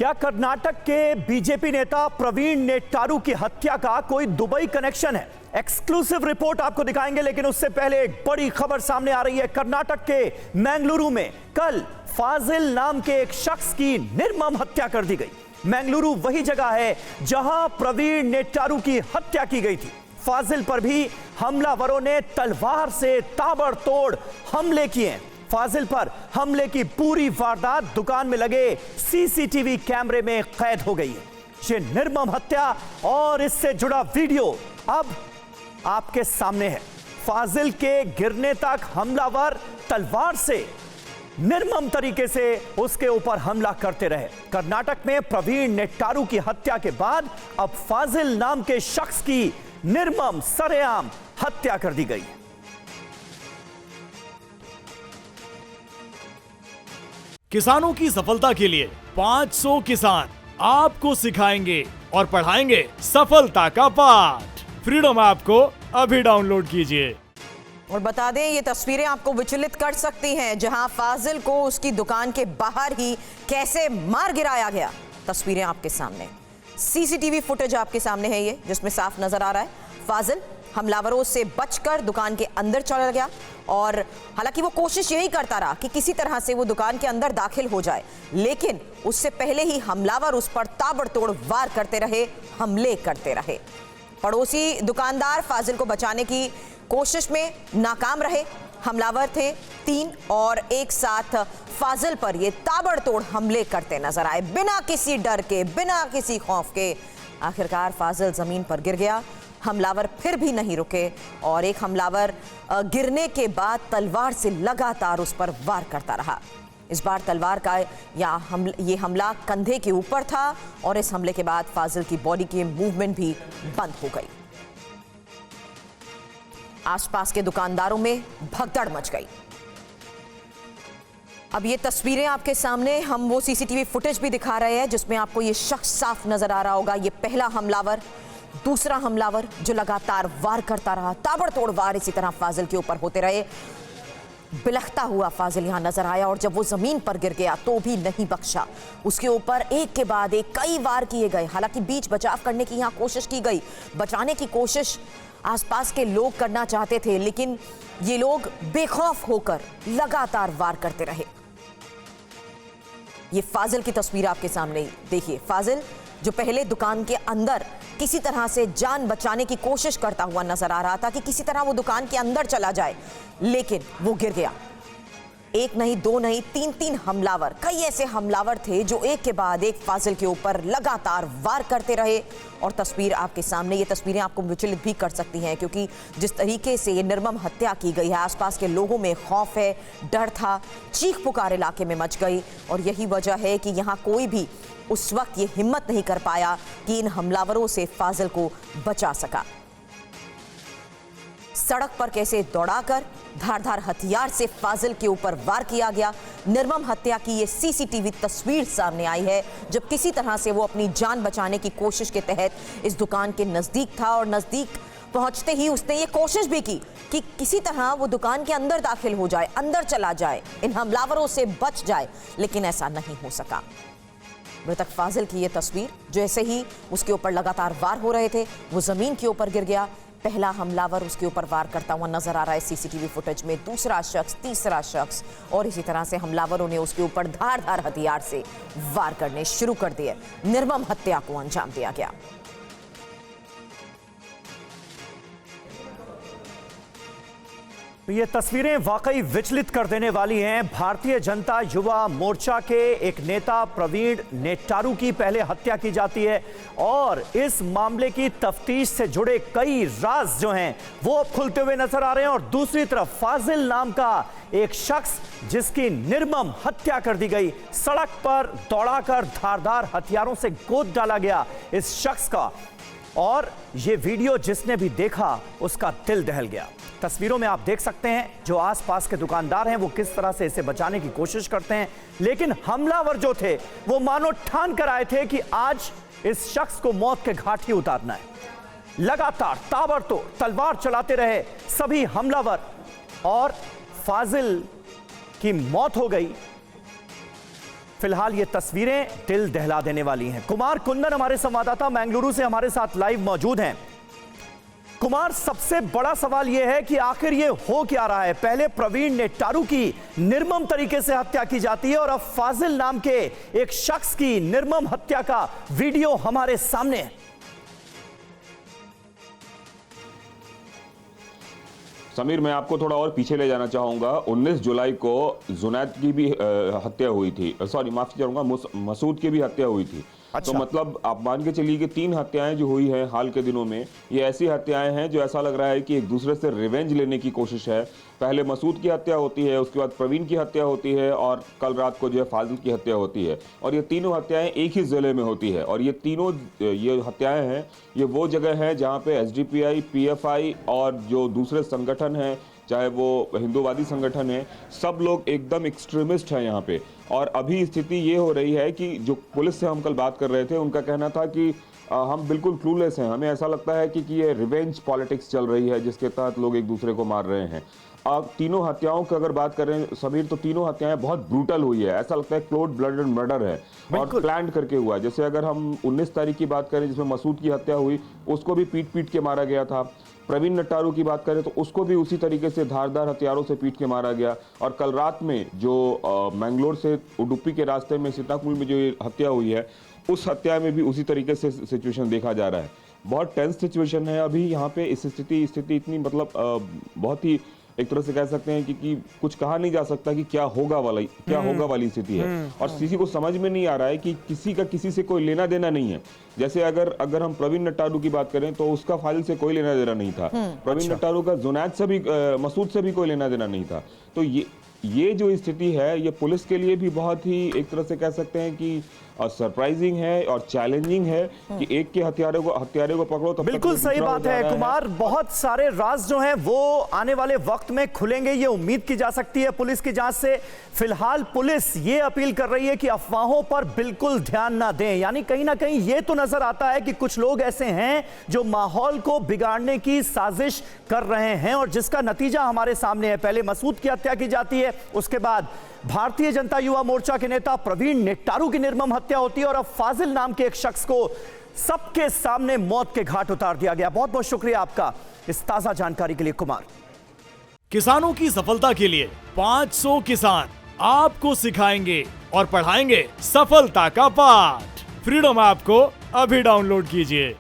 क्या कर्नाटक के बीजेपी नेता प्रवीण नेट्टारू की हत्या का कोई दुबई कनेक्शन है? एक्सक्लूसिव रिपोर्ट आपको दिखाएंगे, लेकिन उससे पहले एक बड़ी खबर सामने आ रही है। कर्नाटक के मंगलुरु में कल फाजिल नाम के एक शख्स की निर्मम हत्या कर दी गई। मंगलुरु वही जगह है जहां प्रवीण नेट्टारू की हत्या की गई थी। फाजिल पर भी हमलावरों ने तलवार से ताबड़तोड़ हमले किए। फाजिल पर हमले की पूरी वारदात दुकान में लगे सीसीटीवी कैमरे में कैद हो गई है। ये निर्मम हत्या और इससे जुड़ा वीडियो अब आपके सामने है। फाजिल के गिरने तक हमलावर तलवार से निर्मम तरीके से उसके ऊपर हमला करते रहे। कर्नाटक में प्रवीण नेट्टारू की हत्या के बाद अब फाजिल नाम के शख्स की निर्मम सरेआम हत्या कर दी गई। किसानों की सफलता के लिए 500 किसान आपको सिखाएंगे और पढ़ाएंगे सफलता का पाठ। फ्रीडम ऐप को अभी डाउनलोड कीजिए। और बता दें, ये तस्वीरें आपको विचलित कर सकती हैं, जहां फाजिल को उसकी दुकान के बाहर ही कैसे मार गिराया गया। तस्वीरें आपके सामने, सीसीटीवी फुटेज आपके सामने है ये, जिसमें साफ नजर आ रहा है फाजिल हमलावरों से बचकर दुकान के अंदर चला गया। और हालांकि वो कोशिश यही करता रहा कि किसी तरह से वो दुकान के अंदर दाखिल हो जाए, लेकिन उससे पहले ही हमलावर उस पर ताबड़तोड़ वार करते रहे, हमले करते रहे। पड़ोसी दुकानदार फाजिल को बचाने की कोशिश में नाकाम रहे। हमलावर थे 3 और एक साथ फाजिल पर ये ताबड़तोड़ हमले करते नजर आए, बिना किसी डर के, बिना किसी खौफ के। आखिरकार फाजिल जमीन पर गिर गया। हमलावर फिर भी नहीं रुके और एक हमलावर गिरने के बाद तलवार से लगातार उस पर वार करता रहा। इस बार तलवार का ये हमला कंधे के ऊपर था और इस हमले के बाद फाजिल की बॉडी की मूवमेंट भी बंद हो गई। आसपास के दुकानदारों में भगदड़ मच गई। अब ये तस्वीरें आपके सामने, हम वो सीसीटीवी फुटेज भी दिखा रहे हैं जिसमें आपको ये शख्स साफ नजर आ रहा होगा। ये पहला हमलावर, दूसरा हमलावर जो लगातार वार करता रहा, ताबड़तोड़ वार इसी तरह फाजिल के ऊपर होते रहे। बिलखता हुआ फाजिल यहां नजर आया और जब वो जमीन पर गिर गया तो भी नहीं बख्शा। उसके ऊपर एक के बाद एक कई वार किए गए। हालांकि बीच बचाव करने की यहां कोशिश की गई, बचाने की कोशिश आसपास के लोग करना चाहते थे, लेकिन ये लोग बेखौफ होकर लगातार वार करते रहे। ये फाजिल की तस्वीर आपके सामने देखिए। फाजिल जो पहले दुकान के अंदर किसी तरह से जान बचाने की कोशिश करता हुआ नजर आ रहा था कि किसी तरह वो दुकान के अंदर चला जाए, लेकिन वो गिर गया। एक नहीं, दो नहीं, 3 हमलावर, कई ऐसे हमलावर थे जो एक के बाद एक फाजिल के ऊपर लगातार वार करते रहे। और तस्वीर आपके सामने, ये तस्वीरें आपको विचलित भी कर सकती हैं, क्योंकि जिस तरीके से ये निर्मम हत्या की गई है, आसपास के लोगों में खौफ है, डर था, चीख पुकार इलाके में मच गई। और यही वजह है कि यहाँ कोई भी उस वक्त ये हिम्मत नहीं कर पाया कि इन हमलावरों से फाजिल को बचा सका। सड़क पर कैसे दौड़ाकर धारदार हथियार से फाजिल के ऊपर वार किया गया। निर्मम हत्या की ये सीसीटीवी तस्वीर सामने आई है, जब किसी तरह से वो अपनी जान बचाने की कोशिश के तहत इस दुकान के नजदीक था और नजदीक पहुंचते ही उसने ये कोशिश भी की कि किसी तरह वो दुकान के अंदर दाखिल हो जाए, अंदर चला जाए, इन हमलावरों से बच जाए, लेकिन ऐसा नहीं हो सका। मृतक फाजिल की ये तस्वीर, जैसे ही उसके ऊपर लगातार वार हो रहे थे, वो जमीन के ऊपर गिर गया। पहला हमलावर उसके ऊपर वार करता हुआ नजर आ रहा है सीसीटीवी फुटेज में, दूसरा शख्स, तीसरा शख्स, और इसी तरह से हमलावरों ने उसके ऊपर धारदार हथियार से वार करने शुरू कर दिए। निर्मम हत्या को अंजाम दिया गया। ये तस्वीरें वाकई विचलित कर देने वाली हैं। भारतीय जनता युवा मोर्चा के एक नेता प्रवीण नेट्टारू की पहले हत्या की जाती है और इस मामले की तफ्तीश से जुड़े कई राज जो हैं वो अब खुलते हुए नजर आ रहे हैं। और दूसरी तरफ फाजिल नाम का एक शख्स जिसकी निर्मम हत्या कर दी गई, सड़क पर दौड़ाकर धारदार हथियारों से गोद डाला गया इस शख्स का। और ये वीडियो जिसने भी देखा उसका दिल दहल गया। तस्वीरों में आप देख सकते हैं जो आसपास के दुकानदार हैं वो किस तरह से इसे बचाने की कोशिश करते हैं, लेकिन हमलावर जो थे वो मानो ठान कर आए थे कि आज इस शख्स को मौत के घाट ही उतारना है। लगातार ताबड़तोड़ तलवार चलाते रहे सभी हमलावर और फाजिल की मौत हो गई। फिलहाल ये तस्वीरें दिल दहला देने वाली हैं। कुमार कुंदन हमारे संवाददाता मैंगलुरु से हमारे साथ लाइव मौजूद हैं। कुमार, सबसे बड़ा सवाल यह है कि आखिर ये हो क्या रहा है। पहले प्रवीण नेट्टारू की निर्मम तरीके से हत्या की जाती है और अब फाजिल नाम के एक शख्स की निर्मम हत्या का वीडियो हमारे सामने है। समीर, मैं आपको थोड़ा और पीछे ले जाना चाहूंगा। 19 जुलाई को जुनैद की भी हत्या हुई थी, सॉरी माफ करूंगा, मसूद की भी हत्या हुई थी। अच्छा। तो मतलब आप मान के चलिए कि 3 हत्याएं जो हुई हैं हाल के दिनों में, ये ऐसी हत्याएं हैं जो ऐसा लग रहा है कि एक दूसरे से रिवेंज लेने की कोशिश है। पहले मसूद की हत्या होती है, उसके बाद प्रवीण की हत्या होती है और कल रात को जो है फाजिल की हत्या होती है। और ये तीनों हत्याएं एक ही जिले में होती है। और ये तीनों ये हत्याएं हैं, ये वो जगह है जहाँ पे SDPI, PFI और जो दूसरे संगठन हैं, चाहे वो हिंदूवादी संगठन है, सब लोग एकदम एक्सट्रीमिस्ट हैं यहाँ पे। और अभी स्थिति ये हो रही है कि जो पुलिस से हम कल बात कर रहे थे, उनका कहना था कि हम बिल्कुल क्लूलेस हैं, हमें ऐसा लगता है कि ये रिवेंज पॉलिटिक्स चल रही है जिसके तहत लोग एक दूसरे को मार रहे हैं। अब तीनों हत्याओं की अगर बात करें समीर, तो तीनों हत्याएं बहुत ब्रूटल हुई है। ऐसा लगता है कोल्ड ब्लडेड मर्डर है और प्लान करके हुआ। जैसे अगर हम 19 तारीख की बात करें जिसमें मसूद की हत्या हुई, उसको भी पीट के मारा गया था। प्रवीण नेट्टारू की बात करें तो उसको भी उसी तरीके से धारदार हथियारों से पीट के मारा गया। और कल रात में जो मैंगलोर से उडुपी के रास्ते में सीताकुल में जो हत्या हुई है, उस हत्या में भी उसी तरीके से सिचुएशन देखा जा रहा है। बहुत टेंस सिचुएशन है अभी यहाँ पे। इस स्थिति इतनी मतलब बहुत ही एक तरह से कह सकते हैं कि कुछ कहा नहीं जा सकता कि क्या होगा वाली स्थिति है। और किसी को समझ में नहीं आ रहा है कि किसी का किसी से कोई लेना देना नहीं है। जैसे अगर हम प्रवीण नेट्टारू की बात करें तो उसका फाजिल से कोई लेना देना नहीं था। प्रवीण नेट्टारू का जुनैद से भी मसूद से भी कोई लेना देना नहीं था। तो ये जो स्थिति है, ये पुलिस के लिए भी बहुत ही एक तरह से कह सकते हैं कि सरप्राइजिंग है और चैलेंजिंग है कि एक के हत्यारे को पकड़ो तो बिल्कुल सही बात है कुमार। बहुत सारे राज जो हैं वो आने वाले वक्त में खुलेंगे, ये उम्मीद की जा सकती है पुलिस की जांच से। फिलहाल पुलिस ये अपील कर रही है कि अफवाहों पर बिल्कुल ध्यान ना दें। यानी कहीं ना कहीं ये तो नजर आता है कि कुछ लोग ऐसे हैं जो माहौल को बिगाड़ने की साजिश कर रहे हैं और जिसका नतीजा हमारे सामने है। पहले मसूद की हत्या की जाती है, उसके बाद भारतीय जनता युवा मोर्चा के नेता प्रवीण नेट्टारू की निर्मम हत्या होती है और अब फाजिल नाम के एक शख्स को सबके सामने मौत के घाट उतार दिया गया। बहुत बहुत शुक्रिया आपका इस ताजा जानकारी के लिए कुमार। किसानों की सफलता के लिए 500 किसान आपको सिखाएंगे और पढ़ाएंगे सफलता का पाठ। फ्रीडम ऐप को अभी डाउनलोड कीजिए।